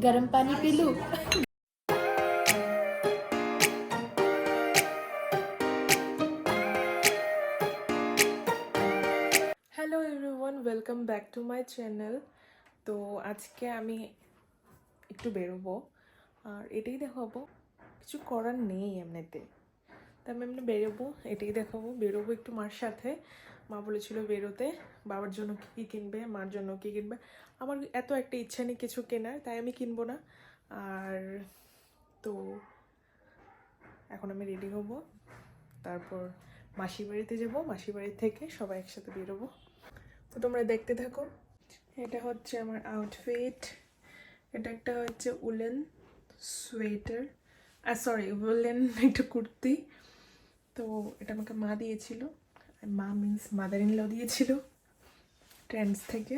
गर्म पानी पी लूं? Hello everyone, welcome back to my channel. তো আজকে আমি একটু বেরোবো আর এটাই দেখাবো, কিছু করার নেই এমনিতে। তো আমি এমনি বেরোবো, এটাই দেখাবো। বেরোবো একটু মার সাথে। মা বলেছিল বেরোতে, বাবার জন্য কী কী কিনবে, মার জন্য কী কিনবে। আমার এত একটা ইচ্ছা নেই কিছু কেনার, তাই আমি কিনবো না। আর তো এখন আমি রেডি হব, তারপর মাসির বাড়িতে যাবো। মাসির বাড়ি থেকে সবাই একসাথে বেরোবো। তো তোমরা দেখতে থাকো। এটা হচ্ছে আমার আউটফিট। এটা একটা হচ্ছে উলেন সোয়েটার, সরি উলেন একটা কুর্তি। তো এটা আমাকে মা দিয়েছিল, মা মিন্স মাদার ইন ল দিয়েছিল ট্রেন্ডস থেকে।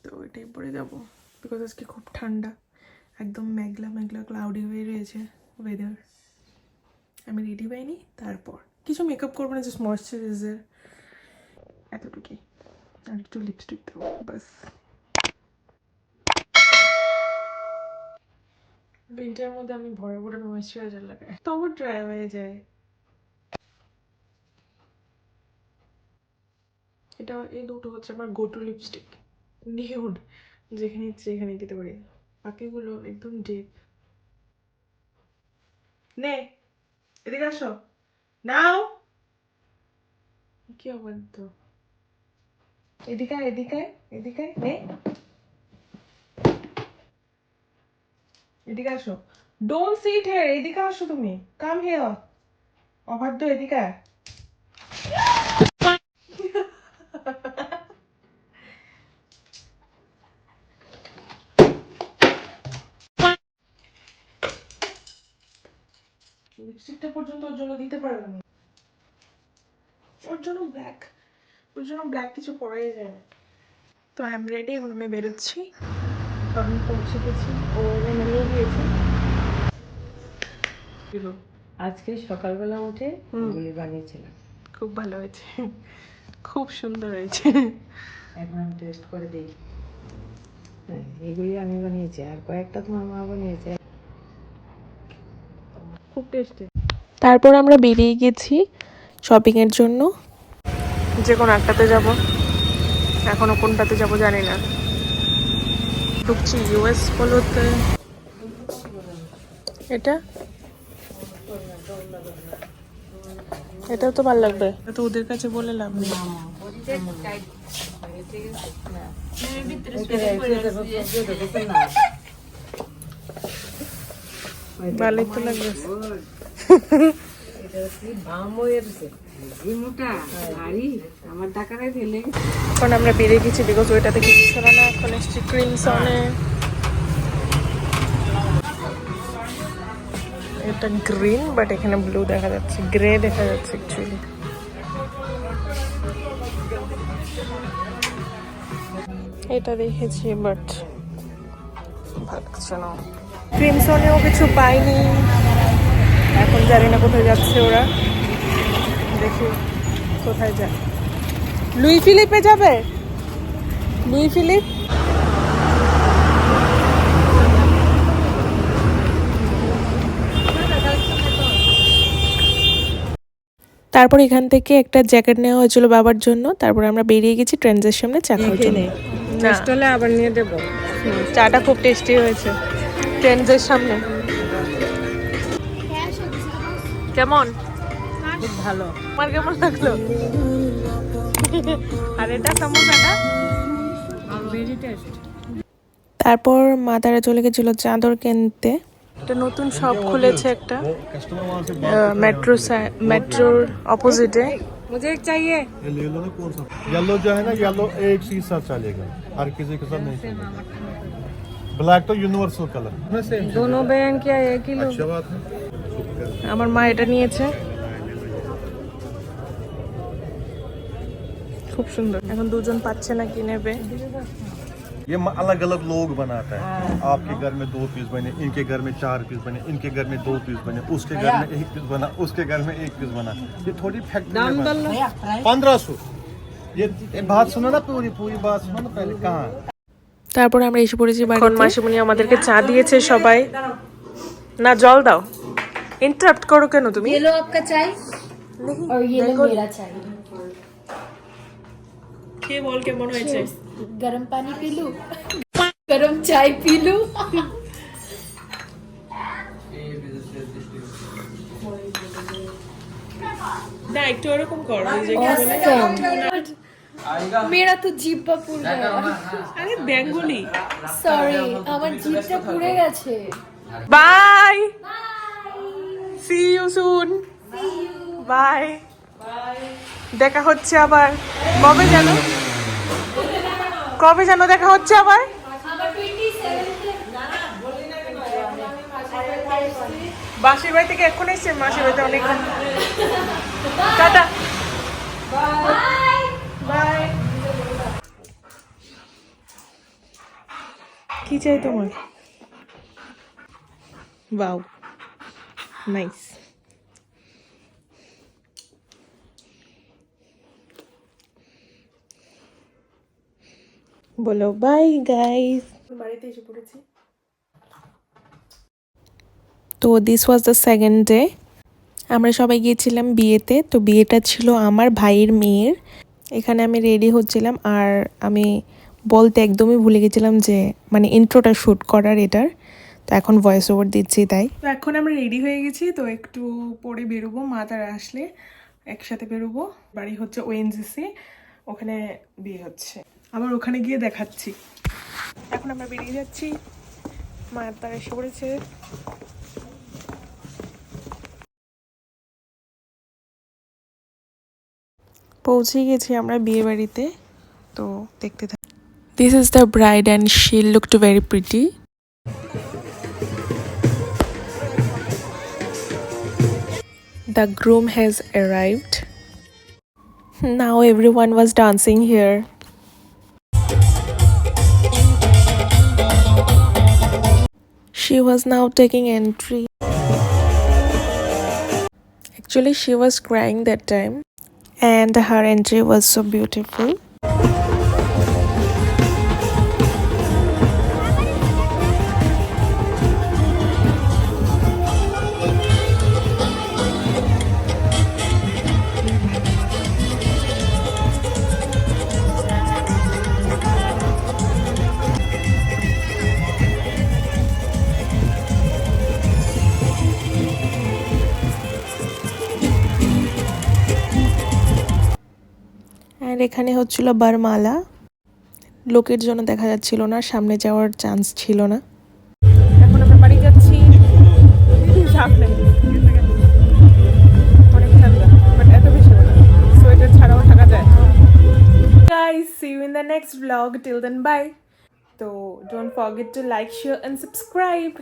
তো এটাই পরে যাবো, বিকজ আজকে খুব ঠান্ডা, একদম মেঘলা মেঘলা ক্লাউডি হয়ে রয়েছে ওয়েদার। আমি রেডি পাইনি, তারপর কিছু মেকআপ করবো না, জাস্ট ময়শ্চারাইজার এতটুকুই, আর একটু লিপস্টিক দেবো বাস। উইন্টারের মধ্যে আমি ভরে ভরে ময়শ্চারাইজার লাগাই, তবু ড্রাই হয়ে যায়। এটা এই দুটো হচ্ছে আমার গো টু লিপস্টিক, নিউড, যেখানে ইচ্ছে এখানে দিতে পারি। বাকিগুলো একদম ডিপ। নে এদিকে আসো, নাও কি অবাধ্য। এদিকে এদিকে এদিকে নে, এদিকে আসো। ডোন্ট সিট হিয়ার, এদিকে আসো তুমি, কাম হিয়ার। অবাধ্য, এদিকে আয়। লিপস্টিকটা পর্যন্ত ওর জন্য দিতে পারবে না, ওর জন্য ব্ল্যাক কিছু পরাই যায় না। তো আই এম রেডি, এখন আমি বেরোচ্ছি, কারণ পৌঁছে গেছি, ও নিয়ে গিয়েছে। আজকে সকালবেলা উঠে এগুলি বানিয়েছিলাম, খুব ভালো হয়েছে, খুব সুন্দর হয়েছে। এখন আমি টেস্ট করে দিই। হ্যাঁ, এগুলি আমি বানিয়েছি, আর কয়েকটা তোমার মা বানিয়েছে, খুব টেস্টি। তারপর আমরা বেরিয়ে গেছি শপিংয়ের জন্য। যে কোনো একটাতে যাব, এখনো কোনটাতে যাব জানি না। ঢুকছি ইউএস পলোতে। এটা এটাও তো ভালো লাগবে, তো ওদের কাছে বলে লাভ নেই। ভালোই তো লাগবে। এখন আমরা বেরিয়ে গেছি, বিকজ ওইটাতে কিছু ছিল না। এখন এসছি ক্রিমসনে। এটা গ্রিন, বাট এখানে ব্লু দেখা যাচ্ছে, গ্রে দেখা যাচ্ছে অ্যাকচুয়ালি। এটা দেখেছি বাট ভালো লাগছে না। ক্রিমসনেও কিছু পাইনি, এখন জানি না কোথায় যাচ্ছে ওরা, দেখি কোথায় যায়। লুই ফিলিপে যাবে, লুই ফিলিপ। তারপর এখান থেকে একটা জ্যাকেট নেওয়া হয়েছিল বাবার জন্য। তারপর আমরা বেরিয়ে গেছি ট্রেন্ডসের সামনে চা খাওয়ার জন্য। হলে আবার নিয়ে দেবো। চাটা খুব টেস্টি হয়েছে ট্রেন্ডসের সামনে। কেমন? খুব ভালো। আমার কেমন লাগলো? আর এটা সামোসাটা ভেরি টেস্ট। তারপর মা তারা চলে গেছিল চাদর কিনতে। একটা নতুন শপ খুলেছে একটা মেট্রোর অপোজিটে। मुझे एक चाहिए। ये ले लो ना, कौन सा येलो जो है ना, येलो एक चीज साथ चलेगा, हर किसी के साथ नहीं चलेगा। ब्लैक तो यूनिवर्सल कलर। दोनों बहन क्या 1 किलो? अच्छा बात है। আমার মা এটা নিয়েছে, খুব সুন্দর। এখন দুজন পাচ্ছে না কি নেবে। ये अलग अलग लोग बनाता है। आपके घर में 2 पीस बने, इनके घर में 4 पीस बने, इनके घर में 2 पीस बने, उसके घर में 1 पीस बना, उसके घर में 1 पीस बना। ये थोड़ी फैक्ट्री में बना। 1500। ये बात सुनो ना, पूरी बात सुनो ना पहले। कहाँ তারপর আমরা এসে পড়েছি বাড়িতে। মাসিমণি আমাদেরকে চা দিয়েছে সবাই। না জল দাও, ইন্টারাপ্ট করো কেন তুমি? येलो आपका चाय और येलो मेरा चाय। কে বল কেমন হয়েছে? गरम पानी पी लूं? गरम चाय पी लूं? না একটু এরকম কর, ওই যে मेरा तो জিহ্বা পুড়ে আরে বেঙ্গলি। সরি আমার জিভটা পুড়ে গেছে। Bye, see you soon, bye. দেখা হচ্ছে আবার কবে জানো? কবে জানো দেখা হচ্ছে আবার? বাসির বাড়ি থেকে এখন এসছে, মাসির বাড়িতে অনেক। Tata, bye. কি চাই তোমার? Wow, nice. বলো বাই গাইস। বাড়িতে এসে পড়েছি। তো this was the second day. আমরা সবাই গিয়েছিলাম বিয়েতে। তো বিয়েটা ছিল আমার ভাইয়ের মেয়ের। এখানে আমি রেডি হচ্ছিলাম, আর আমি বলতে একদমই ভুলে গেছিলাম যে মানে ইন্ট্রোটা শ্যুট করার এটার। তো এখন ভয়েস ওভার দিচ্ছি তাই। তো এখন আমরা রেডি হয়ে গেছি, তো একটু পরে বেরোবো। মা তারা আসলে একসাথে বেরোবো। বাড়ি হচ্ছে ওএনজিসি, ওখানে বিয়ে হচ্ছে। আবার ওখানে গিয়ে দেখাচ্ছি। এখন আমরা বেরিয়ে যাচ্ছি, মা তারা এসে পড়েছে। পৌঁছে গেছি আমরা বিয়ে বাড়িতে। তো দেখতে থাকি। This is the bride and she looked very pretty. The groom has arrived. Now everyone was dancing here. She was now taking entry. Actually, she was crying that time, and her entry was so beautiful. আর এখানে হচ্ছিল বারমালা। লোকের জন্য দেখা যাচ্ছিল না, সামনে যাওয়ার chance ছিল না। এখন আমরা বাড়ি যাচ্ছি। অনেক ঠান্ডা, বাট এত বেশি না, সোয়েটার ছাড়াও থাকা যায়। Guys, see you in the next vlog. Till then, bye. So don't forget to like, share and subscribe.